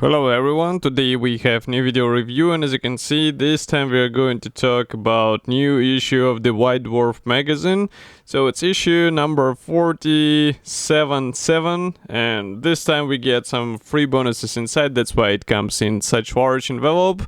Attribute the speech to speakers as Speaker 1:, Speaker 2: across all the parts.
Speaker 1: Hello everyone, today we have new video review, and as you can see, this time we are going to talk about new issue of the White Dwarf magazine. So it's issue number 47.7, and this time we get some free bonuses inside, that's why it comes in such large envelope.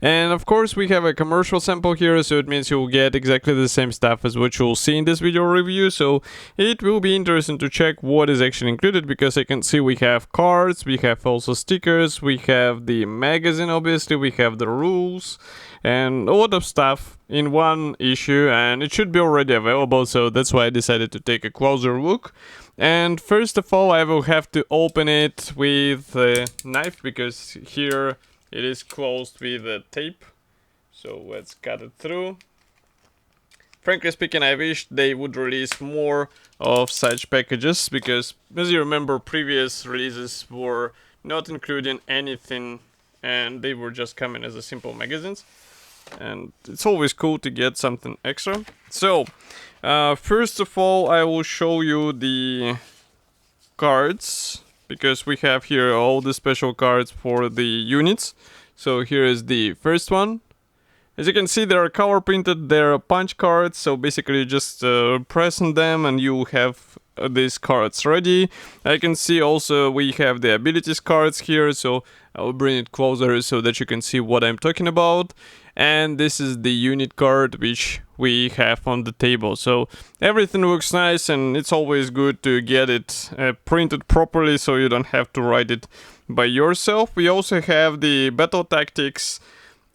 Speaker 1: And of course we have a commercial sample here, so it means you'll get exactly the same stuff as what you'll see in this video review. So it will be interesting to check what is actually included, because I can see we have cards, we have also stickers, we have the magazine, obviously, we have the rules, and a lot of stuff in one issue, and it should be already available, so that's why I decided to take a closer look. And first of all, I will have to open it with a knife, because here it is closed with a tape. So let's cut it through. Frankly speaking, I wish they would release more of such packages, because as you remember, previous releases were not including anything and they were just coming as a simple magazines, and it's always cool to get something extra. So first of all, I will show you the cards, because we have here all the special cards for the units. So here is the first one. As you can see, they are color printed, they're punch cards, so basically you just press on them and you have these cards ready. I can see also we have the abilities cards here, so I'll bring it closer so that you can see what I'm talking about. And this is the unit card which we have on the table. So everything looks nice, and it's always good to get it printed properly so you don't have to write it by yourself. We also have the battle tactics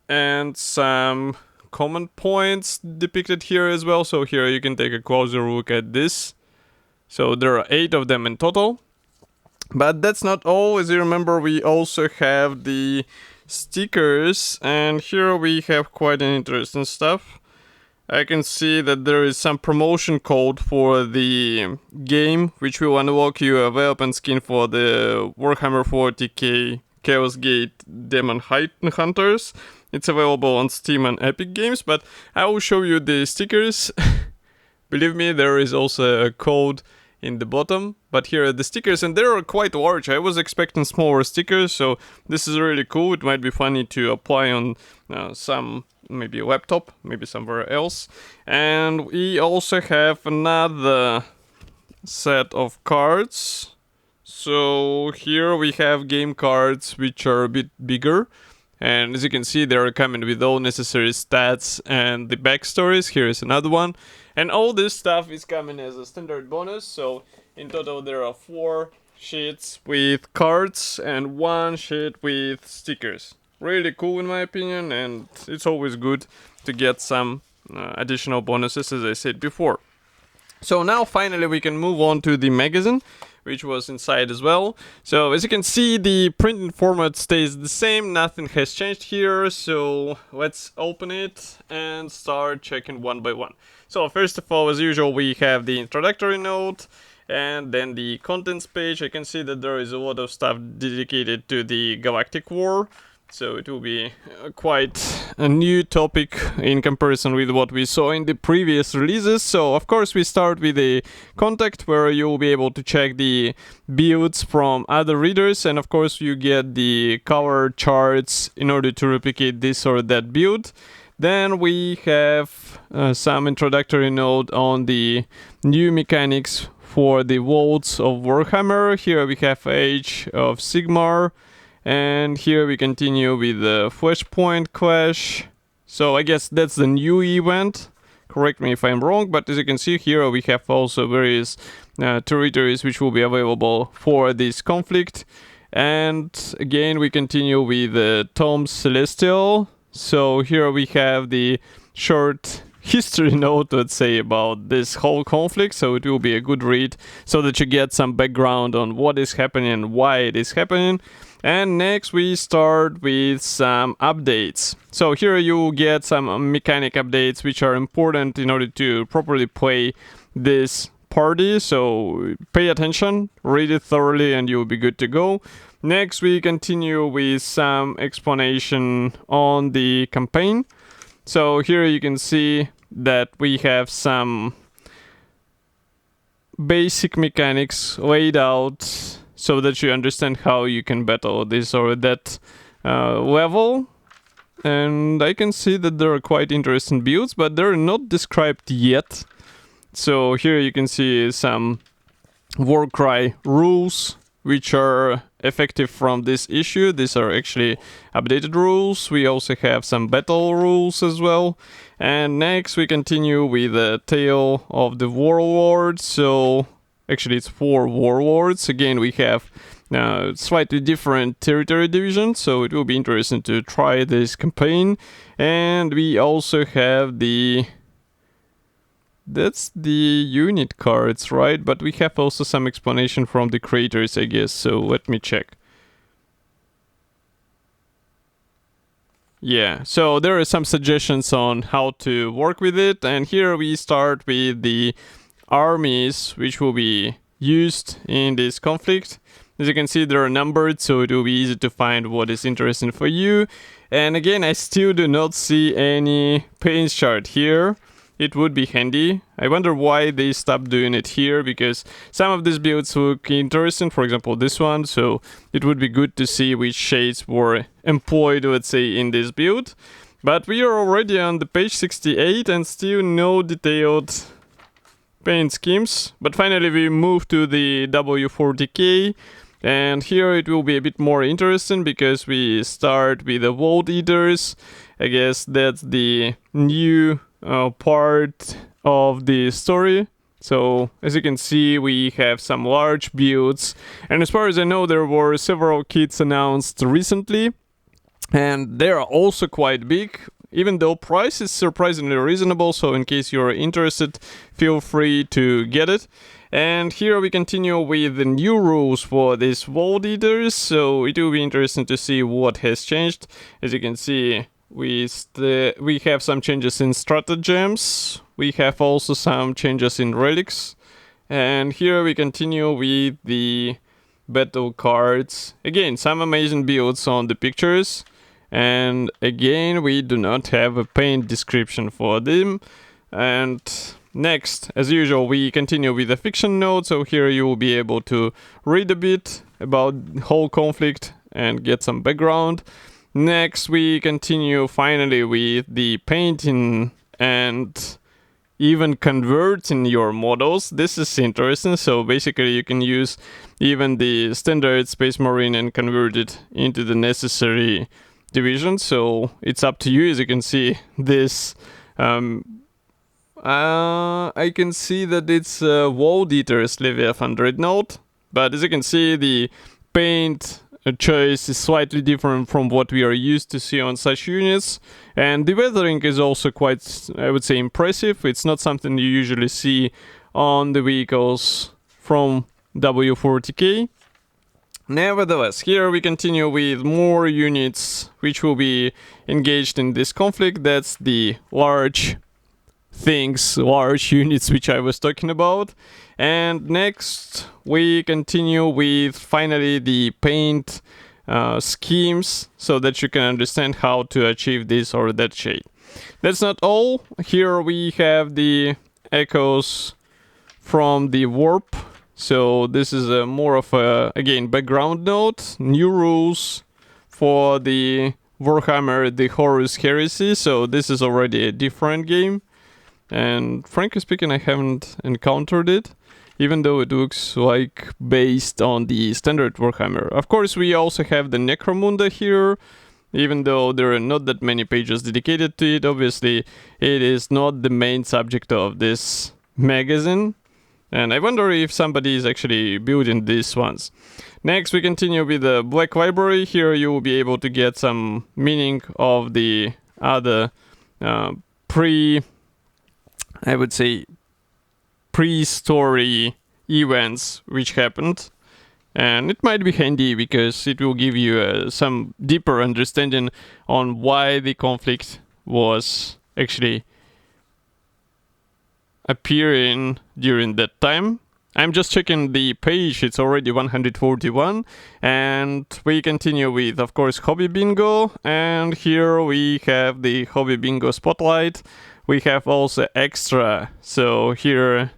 Speaker 1: and some common points depicted here as well. So here you can take a closer look at this. So there are 8 of them in total. But that's not all. As you remember, we also have the stickers, and here we have quite an interesting stuff. I can see that there is some promotion code for the game, which will unlock you a weapon skin for the Warhammer 40k Chaos Gate Demon Hunters. It's available on Steam and Epic Games, but I will show you the stickers. Believe me, there is also a code in the bottom, but here are the stickers, and they are quite large. I was expecting smaller stickers, so this is really cool. It might be funny to apply on some, maybe a laptop, maybe somewhere else. And we also have another set of cards. So here we have game cards which are a bit bigger, and as you can see, they are coming with all necessary stats and the backstories. Here is another one, and all this stuff is coming as a standard bonus. So in total there are 4 sheets with cards and 1 sheet with stickers. Really cool in my opinion, and it's always good to get some additional bonuses, as I said before. So now finally we can move on to the magazine, which was inside as well. So as you can see, the printing format stays the same, nothing has changed here. So let's open it and start checking one by one. So first of all, as usual, we have the introductory note and then the contents page. I can see that there is a lot of stuff dedicated to the Galactic War. So it will be quite a new topic in comparison with what we saw in the previous releases. So of course we start with the contact, where you'll be able to check the builds from other readers, and of course you get the color charts in order to replicate this or that build. Then we have some introductory note on the new mechanics for the Worlds of Warhammer. Here we have Age of Sigmar. And here we continue with the Flashpoint Clash. So I guess that's the new event. Correct me if I'm wrong, but as you can see here, we have also various territories which will be available for this conflict. And again, we continue with Tom Celestial. So here we have the short history note, let's say, about this whole conflict. So it will be a good read, so that you get some background on what is happening and why it is happening. And next we start with some updates. So here you get some mechanic updates which are important in order to properly play this party. So pay attention, read it thoroughly, and you'll be good to go. Next we continue with some explanation on the campaign. So here you can see that we have some basic mechanics laid out so that you understand how you can battle this or that level. And I can see that there are quite interesting builds, but they're not described yet. So here you can see some Warcry rules which are effective from this issue. These are actually updated rules. We also have some battle rules as well. And next we continue with the Tale of the Warlord. So actually it's 4 warlords. Again, we have slightly different territory division, so it will be interesting to try this campaign. And we also have that's the unit cards, right? But we have also some explanation from the creators, I guess, so let me check. Yeah, so there are some suggestions on how to work with it, and here we start with the armies which will be used in this conflict. As you can see, they are numbered, so it will be easy to find what is interesting for you. And again, I still do not see any paint chart here. It would be handy. I wonder why they stopped doing it here, because some of these builds look interesting, for example this one, so it would be good to see which shades were employed, let's say, in this build. But we are already on the page 68 and still no detailed paint schemes. But finally we move to the W40K, and here it will be a bit more interesting because we start with the World Eaters. I guess that's the new part of the story. So as you can see, we have some large builds, and as far as I know, there were several kits announced recently, and they are also quite big, even though price is surprisingly reasonable. So in case you're interested, feel free to get it. And here we continue with the new rules for these World Eaters, so it will be interesting to see what has changed. As you can see, we have some changes in stratagems. We have also some changes in relics. And here we continue with the battle cards. Again, some amazing builds on the pictures. And again, we do not have a paint description for them. And next, as usual, we continue with the fiction note. So here you will be able to read a bit about the whole conflict and get some background. Next, we continue finally with the painting and even converting your models. This is interesting. So basically you can use even the standard Space Marine and convert it into the necessary division. So it's up to you. As you can see, this I can see that it's World Eaters Leviathan Dreadnought, but as you can see, the paint choice is slightly different from what we are used to see on such units, and the weathering is also quite, I would say, impressive. It's not something you usually see on the vehicles from W40K. Nevertheless, here we continue with more units which will be engaged in this conflict. That's the large units which I was talking about. And next we continue with finally the paint schemes, so that you can understand how to achieve this or that shade. That's not all. Here we have the echoes from the warp. So this is a more of a, again, background note, new rules for the Warhammer, the Horus Heresy. So this is already a different game. And frankly speaking, I haven't encountered it, even though it looks like based on the standard Warhammer. Of course, we also have the Necromunda here, even though there are not that many pages dedicated to it. Obviously, it is not the main subject of this magazine. And I wonder if somebody is actually building these ones. Next, we continue with the Black Library. Here you will be able to get some meaning of the other pre-story events which happened, and it might be handy because it will give you some deeper understanding on why the conflict was actually appearing during that time. I'm just checking the page, it's already 141, and we continue with, of course, Hobby Bingo, and here we have the Hobby Bingo Spotlight. We have also extra, so here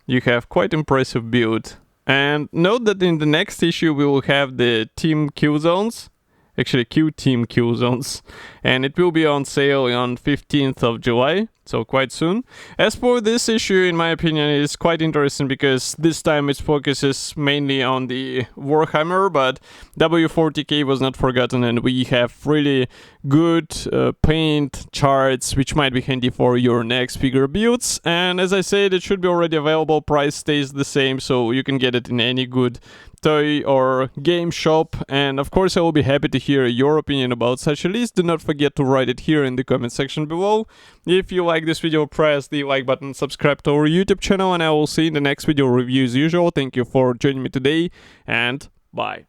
Speaker 1: you have quite impressive build And note that in the next issue we will have the team Q zones. Actually, Q-Team Q zones, and it will be on sale on 15th of July, so quite soon. As for this issue, in my opinion, it is quite interesting because this time it focuses mainly on the Warhammer, but W40k was not forgotten, and we have really good paint charts, which might be handy for your next figure builds. And as I said, it should be already available, price stays the same, so you can get it in any good toy or game shop. And of course I will be happy to hear your opinion about such a list. Do not forget to write it here in the comment section below. If you like this video, press the like button, subscribe to our YouTube channel, and I will see you in the next video review as usual. Thank you for joining me today, and bye.